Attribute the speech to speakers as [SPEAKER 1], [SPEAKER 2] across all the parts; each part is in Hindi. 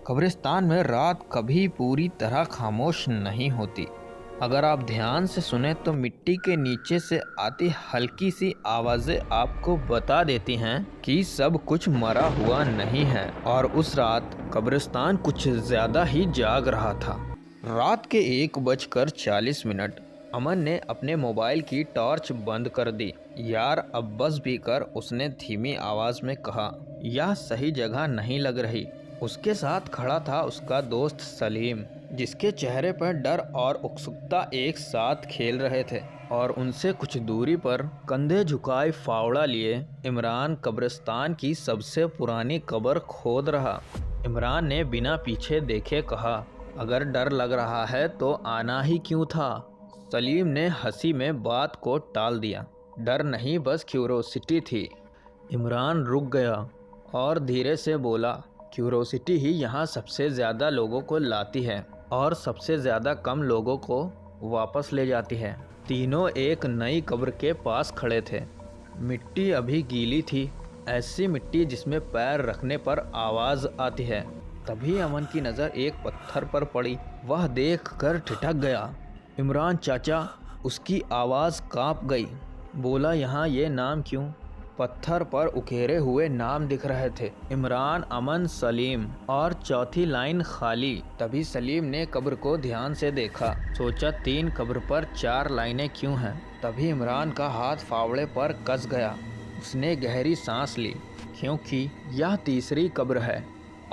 [SPEAKER 1] कब्रिस्तान में रात कभी पूरी तरह खामोश नहीं होती। अगर आप ध्यान से सुने तो मिट्टी के नीचे से आती हल्की सी आवाज़ें आपको बता देती हैं कि सब कुछ मरा हुआ नहीं है और उस रात कब्रिस्तान कुछ ज़्यादा ही जाग रहा था। रात के 1:40 अमन ने अपने मोबाइल की टॉर्च बंद कर दी। यार अब बस भी कर, उसने धीमी आवाज़ में कहा। यह सही जगह नहीं लग रही। उसके साथ खड़ा था उसका दोस्त सलीम, जिसके चेहरे पर डर और उत्सुकता एक साथ खेल रहे थे। और उनसे कुछ दूरी पर कंधे झुकाए फावड़ा लिए इमरान कब्रिस्तान की सबसे पुरानी कब्र खोद रहा। इमरान ने बिना पीछे देखे कहा, अगर डर लग रहा है तो आना ही क्यों था। सलीम ने हंसी में बात को टाल दिया। डर नहीं, बस क्यूरोसिटी थी। इमरान रुक गया और धीरे से बोला, क्यूरोसिटी ही यहाँ सबसे ज़्यादा लोगों को लाती है और सबसे ज़्यादा कम लोगों को वापस ले जाती है। तीनों एक नई कब्र के पास खड़े थे। मिट्टी अभी गीली थी, ऐसी मिट्टी जिसमें पैर रखने पर आवाज़ आती है। तभी अमन की नज़र एक पत्थर पर पड़ी। वह देखकर ठिठक गया। इमरान चाचा, उसकी आवाज़ कांप गई। बोला, यहाँ ये नाम क्यों? पत्थर पर उकेरे हुए नाम दिख रहे थे, इमरान, अमन, सलीम और चौथी लाइन खाली। तभी सलीम ने कब्र को ध्यान से देखा। सोचा 3 कब्र पर 4 लाइनें क्यों हैं। तभी इमरान का हाथ फावड़े पर कस गया। उसने गहरी सांस ली, क्योंकि यह तीसरी कब्र है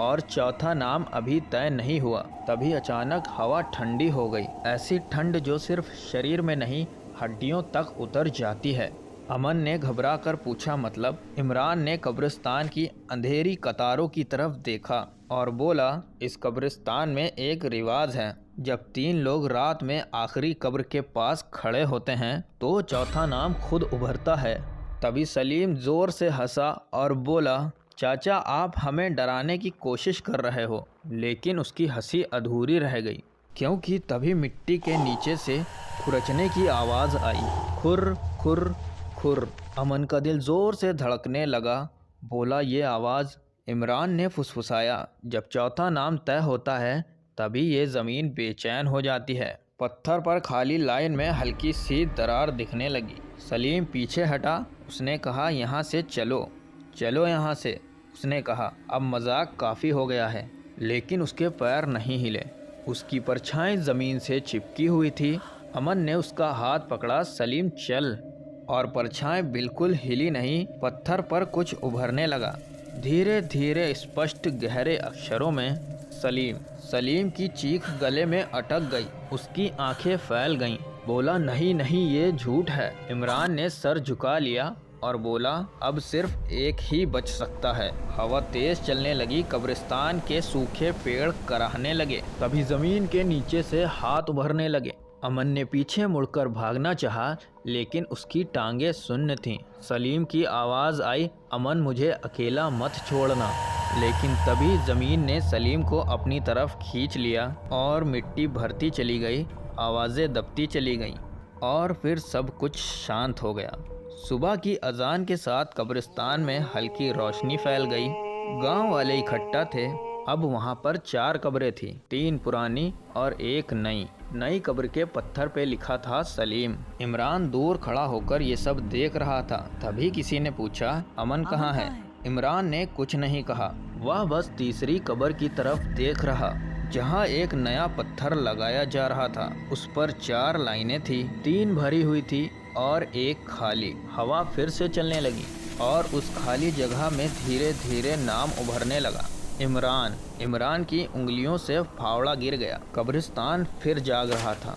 [SPEAKER 1] और चौथा नाम अभी तय नहीं हुआ। तभी अचानक हवा ठंडी हो गई, ऐसी ठंड जो सिर्फ शरीर में नहीं हड्डियों तक उतर जाती है। अमन ने घबरा कर पूछा, मतलब? इमरान ने कब्रिस्तान की अंधेरी कतारों की तरफ देखा और बोला, इस कब्रिस्तान में एक रिवाज है, जब 3 लोग रात में आखिरी कब्र के पास खड़े होते हैं तो चौथा नाम खुद उभरता है। तभी सलीम जोर से हंसा और बोला, चाचा आप हमें डराने की कोशिश कर रहे हो। लेकिन उसकी हंसी अधूरी रह गई, क्योंकि तभी मिट्टी के नीचे से खुरचने की आवाज़ आई। खुर खुर खुर। अमन का दिल जोर से धड़कने लगा। बोला, ये आवाज़? इमरान ने फुसफुसाया, जब चौथा नाम तय होता है तभी ये ज़मीन बेचैन हो जाती है। पत्थर पर खाली लाइन में हल्की सी दरार दिखने लगी। सलीम पीछे हटा। उसने कहा, यहाँ से चलो, चलो यहाँ से। उसने कहा, अब मजाक काफ़ी हो गया है। लेकिन उसके पैर नहीं हिले। उसकी परछाई ज़मीन से चिपकी हुई थी। अमन ने उसका हाथ पकड़ा। सलीम चल। और परछाई बिल्कुल हिली नहीं। पत्थर पर कुछ उभरने लगा, धीरे धीरे स्पष्ट गहरे अक्षरों में, सलीम। सलीम की चीख गले में अटक गई। उसकी आंखें फैल गईं। बोला, नहीं नहीं, ये झूठ है। इमरान ने सर झुका लिया और बोला, अब सिर्फ एक ही बच सकता है। हवा तेज चलने लगी। कब्रिस्तान के सूखे पेड़ कराहने लगे। तभी जमीन के नीचे से हाथ उभरने लगे। अमन ने पीछे मुड़कर भागना चाहा, लेकिन उसकी टांगें शून्य थीं। सलीम की आवाज़ आई, अमन मुझे अकेला मत छोड़ना। लेकिन तभी ज़मीन ने सलीम को अपनी तरफ खींच लिया और मिट्टी भरती चली गई, आवाज़ें दबती चली गईं और फिर सब कुछ शांत हो गया। सुबह की अजान के साथ कब्रिस्तान में हल्की रोशनी फैल गई। गांव वाले इकट्ठा थे। अब वहां पर 4 कब्रें थी, 3 पुरानी और एक नई। नई कब्र के पत्थर पे लिखा था सलीम। इमरान दूर खड़ा होकर ये सब देख रहा था। तभी किसी ने पूछा, अमन कहाँ है? इमरान ने कुछ नहीं कहा। वह बस तीसरी कब्र की तरफ देख रहा, जहाँ एक नया पत्थर लगाया जा रहा था। उस पर 4 लाइनें थी, 3 भरी हुई थी और एक खाली। हवा फिर से चलने लगी और उस खाली जगह में धीरे धीरे नाम उभरने लगा, इमरान। इमरान की उंगलियों से फावड़ा गिर गया। कब्रिस्तान फिर जाग रहा था।